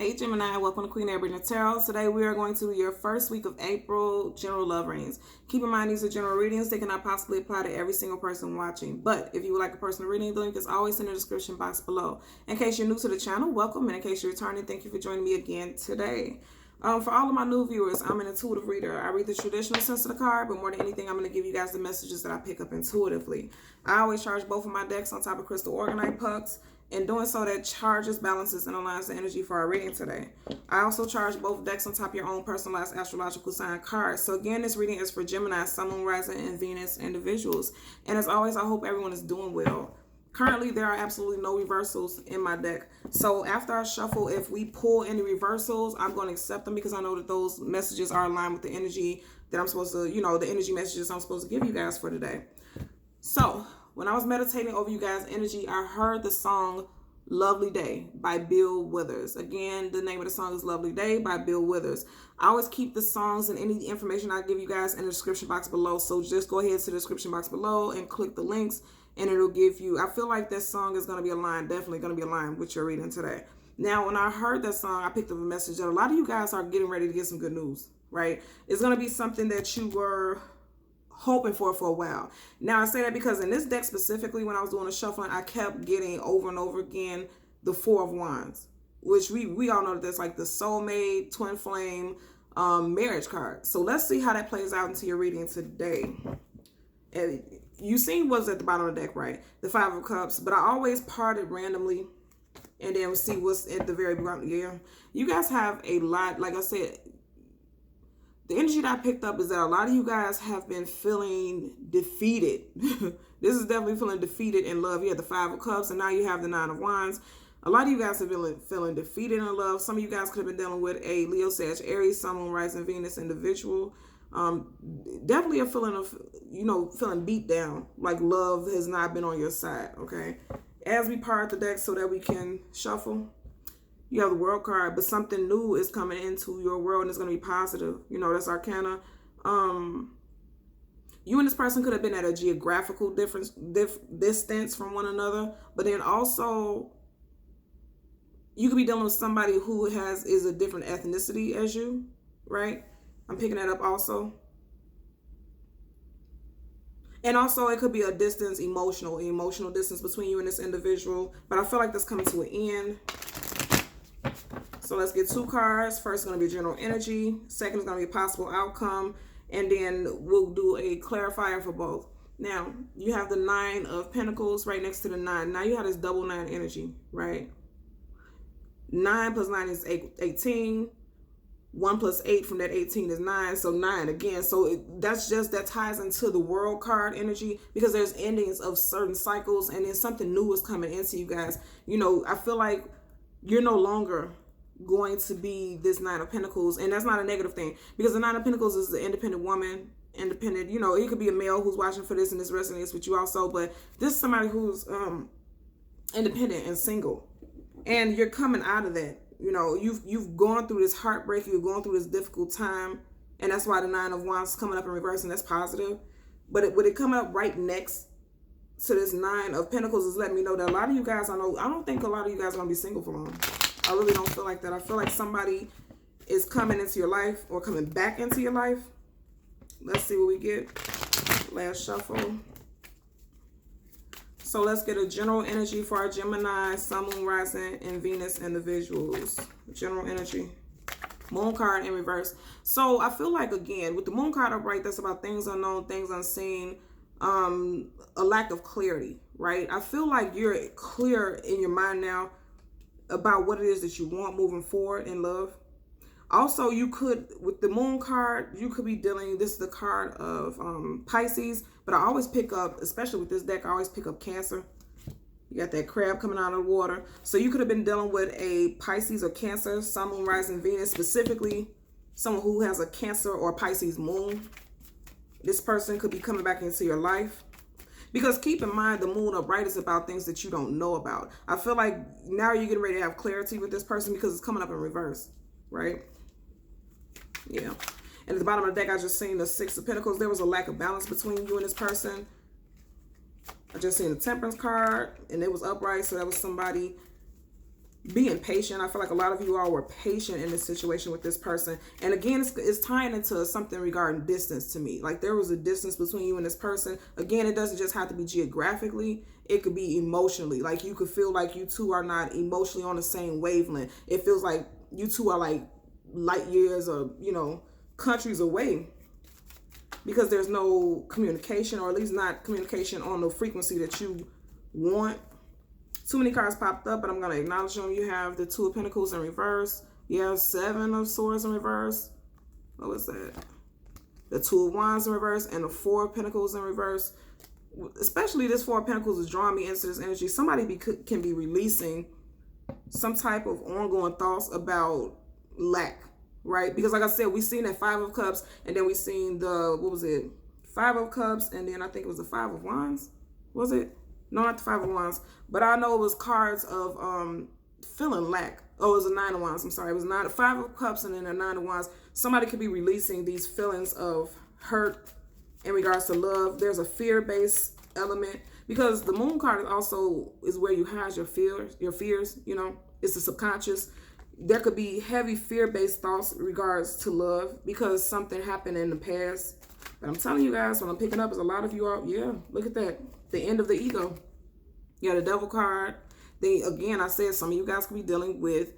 Hey Gemini, welcome to Queen Lovereading Tarot. Today we are going to do your first week of April general love readings. Keep in mind these are general readings. They cannot possibly apply to every single person watching. But if you would like a personal reading, the link is always in the description box below. In case you're new to the channel, welcome. And in case you're returning, thank you for joining me again today. For all of my new viewers, I'm an intuitive reader. I read the traditional sense of the card, but more than anything, I'm going to give you guys the messages that I pick up intuitively. I always charge both of my decks on top of crystal organite pucks. In doing so, that charges, balances, and aligns the energy for our reading today. I also charge both decks on top of your own personalized astrological sign cards. So again, this reading is for Gemini, Sun, Moon, Rising, and Venus individuals. And as always, I hope everyone is doing well. Currently, there are absolutely no reversals in my deck. So after I shuffle, if we pull any reversals, I'm going to accept them because I know that those messages are aligned with the energy that I'm supposed to, the energy messages I'm supposed to give you guys for today. So when I was meditating over you guys' energy, I heard the song Lovely Day by Bill Withers. Again, the name of the song is Lovely Day by Bill Withers. I always keep the songs and any information I give you guys in the description box below. So just go ahead to the description box below and click the links and it'll give you, I feel like this song is going to be aligned, definitely going to be aligned with your reading today. Now, when I heard that song, I picked up a message that a lot of you guys are getting ready to get some good news, right? It's going to be something that you were hoping for a while. Now I say that because in this deck specifically, when I was doing the shuffling, I kept getting over and over again the Four of Wands, which we all know that that's like the Soulmate, Twinflame, marriage card. So let's see how that plays out into your reading today. And you seen what's at the bottom of the deck, right? The Five of Cups, but I always part it randomly and then see what's at the very bottom. Yeah, you guys have a lot, like I said, the energy that I picked up is that a lot of you guys have been feeling defeated. This is definitely feeling defeated in love. You had the Five of Cups, and now you have the Nine of Wands. A lot of you guys have been feeling defeated in love. Some of you guys could have been dealing with a Leo, Sag, Aries, Sun, Moon, Rising, Venus individual. Definitely a feeling of, feeling beat down, like love has not been on your side, okay? As we part the deck so that we can shuffle, you have the World card, but something new is coming into your world and it's going to be positive. That's Arcana. You and this person could have been at a geographical distance from one another, but then also you could be dealing with somebody who is a different ethnicity as you, right? I'm picking that up also. And also it could be a distance, emotional distance between you and this individual, but I feel like that's coming to an end. So let's get two cards. First is going to be general energy. Second is going to be a possible outcome. And then we'll do a clarifier for both. Now, you have the Nine of Pentacles right next to the 9. Now you have this double 9 energy, right? 9 plus 9 is 18. 1 plus 8 from that 18 is 9. So 9 again. So that ties into the World card energy because there's endings of certain cycles and then something new is coming into you guys. I feel like you're no longer going to be this Nine of Pentacles, and that's not a negative thing because the Nine of Pentacles is the independent woman, independent, it could be a male who's watching for this and this resonates with you also, but this is somebody who's independent and single, and you're coming out of that. You've gone through this heartbreak, you've gone through this difficult time, and that's why the Nine of Wands is coming up in reverse, and that's positive. But with it coming up right next to this Nine of Pentacles is letting me know that a lot of you guys, I don't think a lot of you guys are going to be single for long. I really don't feel like that. I feel like somebody is coming into your life or coming back into your life. Let's see what we get. Last shuffle. So let's get a general energy for our Gemini, Sun, Moon, Rising, and Venus individuals. General energy. Moon card in reverse. So I feel like, again, with the Moon card upright, that's about things unknown, things unseen, a lack of clarity, right? I feel like you're clear in your mind now about what it is that you want moving forward in love. Also, you could, with the Moon card, you could be dealing, this is the card of Pisces, but I always pick up, especially with this deck, I always pick up Cancer. You got that crab coming out of the water. So you could have been dealing with a Pisces or Cancer, Sun, Moon, Rising, Venus, specifically someone who has a Cancer or Pisces moon. This person could be coming back into your life. Because keep in mind, the moon upright is about things that you don't know about. I feel like now you're getting ready to have clarity with this person because it's coming up in reverse, right? Yeah. And at the bottom of the deck, I just seen the Six of Pentacles. There was a lack of balance between you and this person. I just seen the Temperance card, and it was upright, so that was somebody being patient. I feel like a lot of you all were patient in this situation with this person. And again, it's tying into something regarding distance to me. Like there was a distance between you and this person. Again, it doesn't just have to be geographically. It could be emotionally. Like you could feel like you two are not emotionally on the same wavelength. It feels like you two are like light years or, you know, countries away, because there's no communication, or at least not communication on the frequency that you want. Too many cards popped up, but I'm going to acknowledge them. You have the Two of Pentacles in reverse. You have Seven of Swords in reverse. What was that? The Two of Wands in reverse and the Four of Pentacles in reverse. Especially this Four of Pentacles is drawing me into this energy. Somebody can be releasing some type of ongoing thoughts about lack, right? Because like I said, we seen that Five of Cups, and then we seen the, what was it? Five of Cups, and then I think it was the Five of Wands. Was it? No, not the Five of Wands, but I know it was cards of feeling lack. Oh, it was a Nine of Wands. I'm sorry. It was not a Five of Cups and then a Nine of Wands. Somebody could be releasing these feelings of hurt in regards to love. There's a fear-based element, because the Moon card also is where you hide your fears, you know, it's the subconscious. There could be heavy fear-based thoughts in regards to love because something happened in the past. But I'm telling you guys, what I'm picking up is a lot of you all, yeah, look at that. The end of the ego. You got a Devil card. Then again, I said some of you guys could be dealing with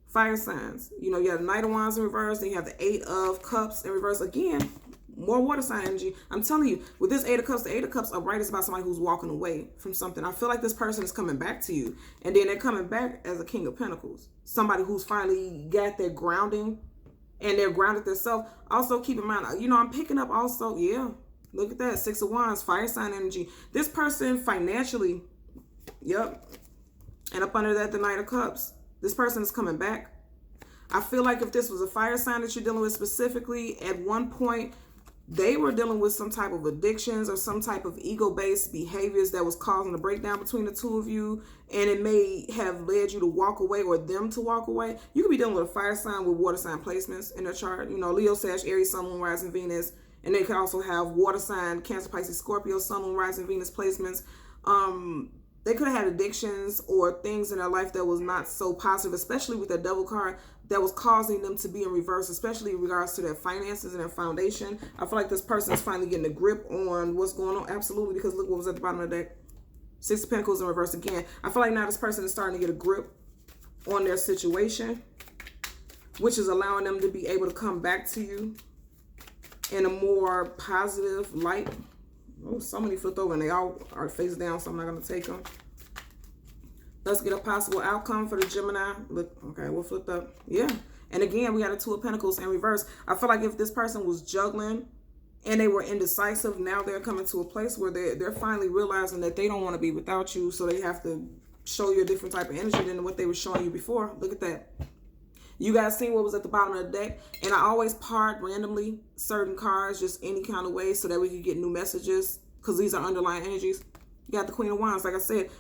fire signs. You know, you have the Knight of Wands in reverse. Then you have the Eight of Cups in reverse. Again, more water sign energy. I'm telling you, with this Eight of Cups, the Eight of Cups upright is about somebody who's walking away from something. I feel like this person is coming back to you. And then they're coming back as a King of Pentacles. Somebody who's finally got their grounding and they're grounded themselves. Also, keep in mind, you know, I'm picking up also, yeah, look at that. Six of Wands, fire sign energy. This person financially, yep. And up under that, the Knight of Cups. This person is coming back. I feel like if this was a fire sign that you're dealing with specifically, at one point, they were dealing with some type of addictions or some type of ego-based behaviors that was causing a breakdown between the two of you. And it may have led you to walk away or them to walk away. You could be dealing with a fire sign with water sign placements in their chart. You know, Leo, Sag, Aries, Sun, Moon, Rising, Venus. And they could also have water sign, Cancer, Pisces, Scorpio, Sun, Moon, Rising, Venus placements. They could have had addictions or things in their life that was not so positive, especially with that Devil card, that was causing them to be in reverse, especially in regards to their finances and their foundation. I feel like this person is finally getting a grip on what's going on. Absolutely, because look what was at the bottom of the deck. Six of Pentacles in reverse again. I feel like now this person is starting to get a grip on their situation, which is allowing them to be able to come back to you in a more positive light. Oh, somebody flipped over and they all are face down, so I'm not going to take them. Let's get a possible outcome for the Gemini. Look, okay, we'll flip up. Yeah. And again, we got a Two of Pentacles in reverse. I feel like if this person was juggling and they were indecisive, now they're coming to a place where they're finally realizing that they don't want to be without you, so they have to show you a different type of energy than what they were showing you before. Look at that. You guys seen what was at the bottom of the deck? And I always part randomly certain cards, just any kind of way, so that we can get new messages, because these are underlying energies. You got the Queen of Wands. Like I said,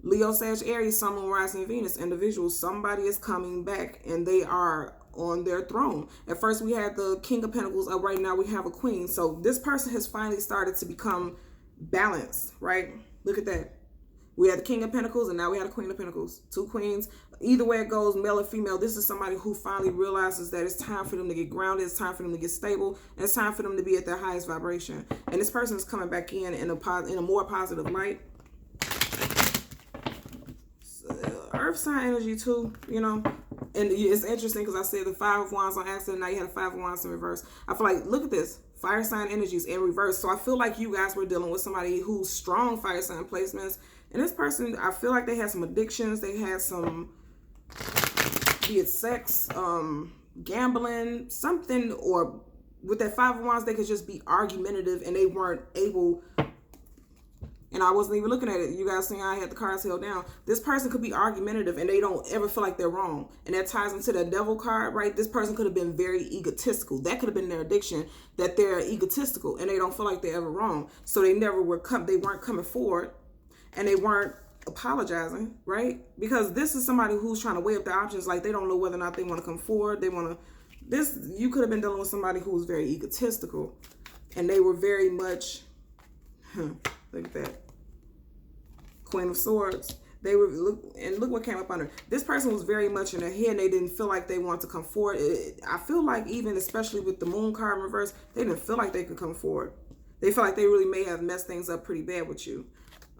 Leo, Sag, Aries, Sun, Moon, Rising, Venus individuals. Somebody is coming back and they are on their throne. At first we had the King of Pentacles up. Right now we have a Queen. So this person has finally started to become balanced, right? Look at that. We had the King of Pentacles and now we have the Queen of Pentacles. Two queens. Either way it goes, male or female, this is somebody who finally realizes that it's time for them to get grounded. It's time for them to get stable. And it's time for them to be at their highest vibration. And this person is coming back in a more positive light. Earth sign energy too, you know. And it's interesting because I said the Five of Wands on accident. Now you had a Five of Wands in reverse. I feel like, look at this. Fire sign energies in reverse. So I feel like you guys were dealing with somebody who's strong fire sign placements. And this person, I feel like they had some addictions. They had some, be it sex, gambling, something. Or with that Five of Wands, they could just be argumentative and they weren't able. And I wasn't even looking at it. You guys seen I had the cards held down. This person could be argumentative and they don't ever feel like they're wrong. And that ties into that Devil card, right? This person could have been very egotistical. That could have been their addiction, that they're egotistical and they don't feel like they're ever wrong. So they never were they weren't coming forward and they weren't apologizing, right? Because this is somebody who's trying to weigh up their options. Like they don't know whether or not they want to come forward. They want to, you could have been dealing with somebody who was very egotistical and they were very much, look at that. Queen of Swords. They were look what came up under. This person was very much in their head and they didn't feel like they wanted to come forward. I feel like even especially with the moon card in reverse, they didn't feel like they could come forward. They feel like they really may have messed things up pretty bad with you.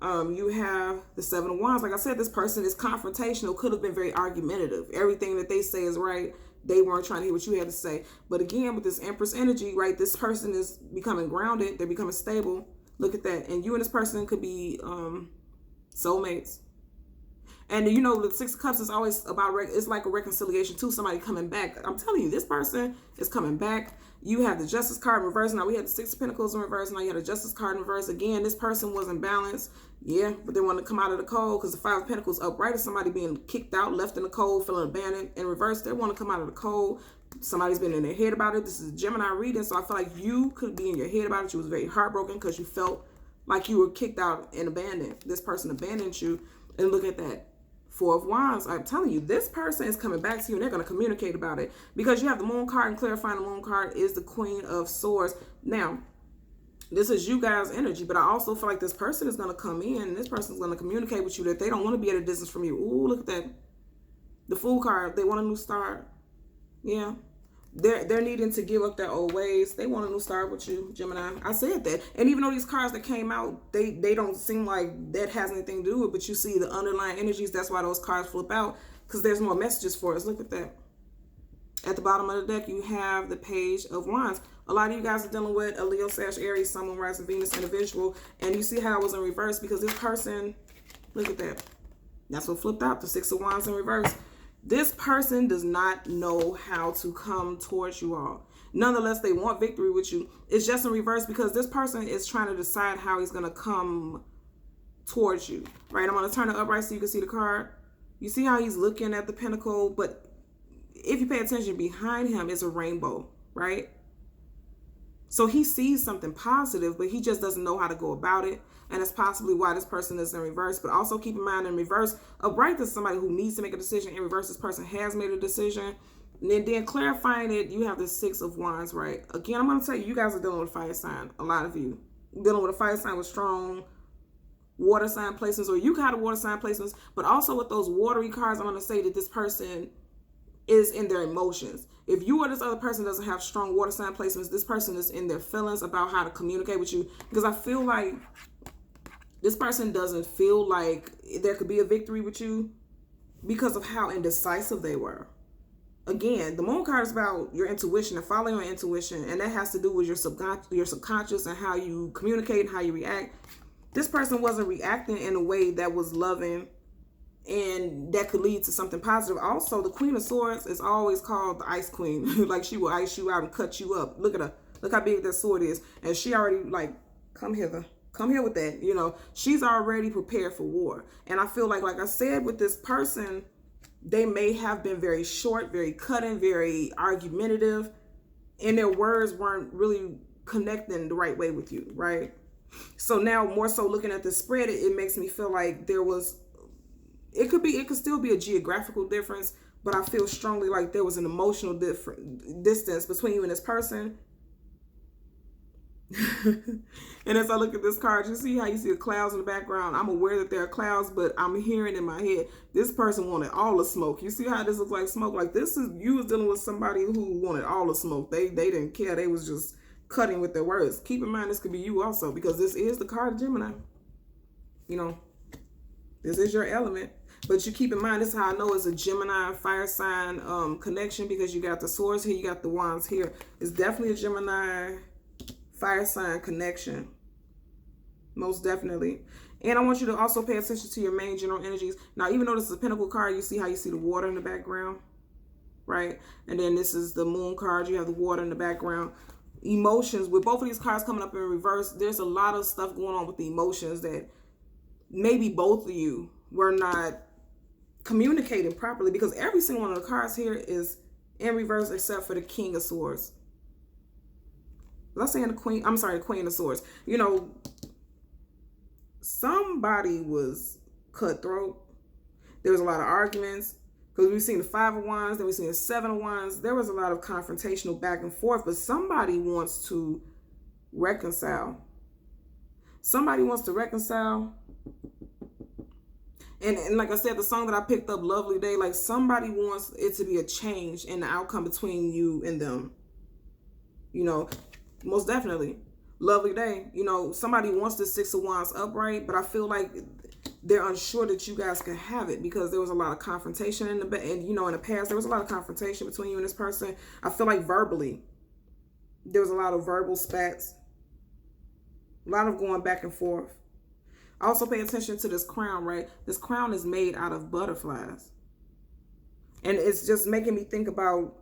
You have the Seven of Wands. Like I said, this person is confrontational, could have been very argumentative. Everything that they say is right. They weren't trying to hear what you had to say. But again, with this Empress energy, right, this person is becoming grounded. They're becoming stable. Look at that. And you and this person could be soulmates. And you know, the Six of Cups is always about, it's like a reconciliation to somebody coming back. I'm telling you, this person is coming back. You have the Justice card in reverse. Now we had the Six of Pentacles in reverse. Now you had the Justice card in reverse. Again, this person wasn't balanced. Yeah, but they want to come out of the cold because the Five of Pentacles upright is somebody being kicked out, left in the cold, feeling abandoned. In reverse, they want to come out of the cold. Somebody's been in their head about it. This is a Gemini reading, so I feel like you could be in your head about it. You was very heartbroken because you felt like you were kicked out and abandoned. This person abandoned you. And look at that. Four of Wands. I'm telling you, this person is coming back to you and they're going to communicate about it. Because you have the Moon card, and clarifying the Moon card is the Queen of Swords. Now, this is you guys' energy, but I also feel like this person is going to come in and this person is going to communicate with you that they don't want to be at a distance from you. Ooh, look at that. The Fool card. They want a new start. Yeah. They're needing to give up their old ways. They want a new start with you, Gemini. I said that. And even though these cards that came out, they don't seem like that has anything to do with it, but you see the underlying energies. That's why those cards flip out, because there's more messages for us. Look at that. At the bottom of the deck, you have the Page of Wands. A lot of you guys are dealing with a Leo, Aries, Sun, Moon, Rising, Venus individual. And you see how it was in reverse because this person, look at that. That's what flipped out, the Six of Wands in reverse. This person does not know how to come towards you all. Nonetheless, they want victory with you. It's just in reverse because this person is trying to decide how he's going to come towards you. Right? I'm going to turn it upright so you can see the card. You see how he's looking at the pentacle, but if you pay attention, behind him is a rainbow, right? So he sees something positive, but he just doesn't know how to go about it. And that's possibly why this person is in reverse. But also keep in mind, in reverse, upright is somebody who needs to make a decision. In reverse, this person has made a decision. And then clarifying it, you have the Six of Wands, right? Again, I'm going to tell you, you guys are dealing with a fire sign. A lot of you. Dealing with a fire sign with strong water sign placements, or you got a water sign placements. But also with those watery cards, I'm going to say that this person is in their emotions. If you or this other person doesn't have strong water sign placements, this person is in their feelings about how to communicate with you. Because I feel like this person doesn't feel like there could be a victory with you because of how indecisive they were. Again, the Moon card is about your intuition and following your intuition, and that has to do with your subconscious and how you communicate and how you react. This person wasn't reacting in a way that was loving and that could lead to something positive. Also, the Queen of Swords is always called the Ice Queen. Like, she will ice you out and cut you up. Look at her. Look how big that sword is. And she already, like, come hither. Come here with that. You know, she's already prepared for war. And I feel like I said, with this person, they may have been very short, very cutting, very argumentative, and their words weren't really connecting the right way with you, right? So now, more so looking at the spread, it makes me feel like there was, it could still be a geographical difference, but I feel strongly like there was an emotional distance between you and this person. And as I look at this card, you see how you see the clouds in the background. I'm aware that there are clouds, but I'm hearing in my head, this person wanted all the smoke. You see how this looks like smoke? Like, this is, you was dealing with somebody who wanted all the smoke. They didn't care. They was just cutting with their words. Keep in mind, this could be you also, because this is the card of Gemini. You know, this is your element. But you keep in mind, this is how I know it's a Gemini fire sign connection, because you got the swords here, you got the wands here. It's definitely a Gemini fire sign connection. Most definitely. And I want you to also pay attention to your main general energies. Now, even though this is a Pentacle card, you see how you see the water in the background, right? And then this is the Moon card. You have the water in the background. Emotions, with both of these cards coming up in reverse, there's a lot of stuff going on with the emotions that maybe both of you were not communicating properly, because every single one of the cards here is in reverse except for the King of Swords. Let's say the Queen of Swords. You know, somebody was cutthroat. There was a lot of arguments, because we've seen the Five of Wands, then we've seen the Seven of Wands. There was a lot of confrontational back and forth, but somebody wants to reconcile. Somebody wants to reconcile. And like I said, the song that I picked up, Lovely Day, like somebody wants it to be a change in the outcome between you and them. You know, most definitely. Lovely Day. You know, somebody wants the Six of Wands upright, but I feel like they're unsure that you guys can have it because there was a lot of confrontation in the and you know, in the past there was a lot of confrontation between you and this person. I feel like verbally there was a lot of verbal spats, a lot of going back and forth. Also pay attention to this crown, right? This crown is made out of butterflies. And it's just making me think about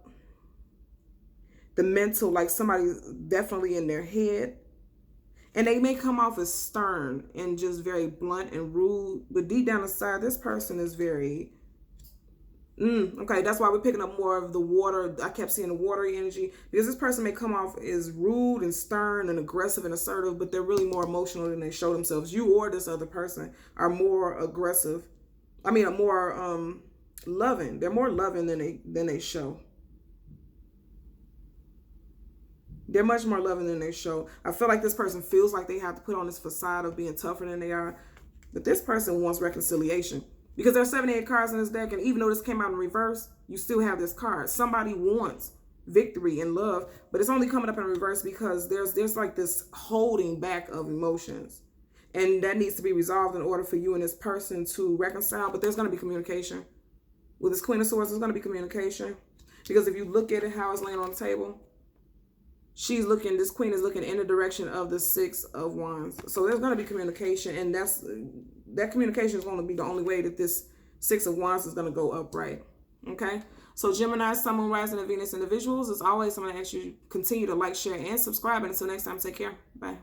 the mental, like somebody's definitely in their head. And they may come off as stern and just very blunt and rude. But deep down inside, this person is very... okay, that's why we're picking up more of the water. I kept seeing the watery energy. Because this person may come off as rude and stern and aggressive and assertive, but they're really more emotional than they show themselves. You or this other person are more aggressive. I mean, are more loving. They're more loving than they show. They're much more loving than they show. I feel like this person feels like they have to put on this facade of being tougher than they are. But this person wants reconciliation. Because there's 78 cards in this deck, and even though this came out in reverse, you still have this card. Somebody wants victory and love, but it's only coming up in reverse because there's like this holding back of emotions. And that needs to be resolved in order for you and this person to reconcile. But there's going to be communication. With this Queen of Swords, there's going to be communication. Because if you look at it, how it's laying on the table, this queen is looking in the direction of the Six of Wands. So there's going to be communication, and that communication is going to be the only way that this Six of Wands is going to go upright. Okay? So Gemini, Sun, Moon, Rising, and Venus individuals, as always, I'm going to ask you to continue to like, share, and subscribe. And until next time, take care. Bye.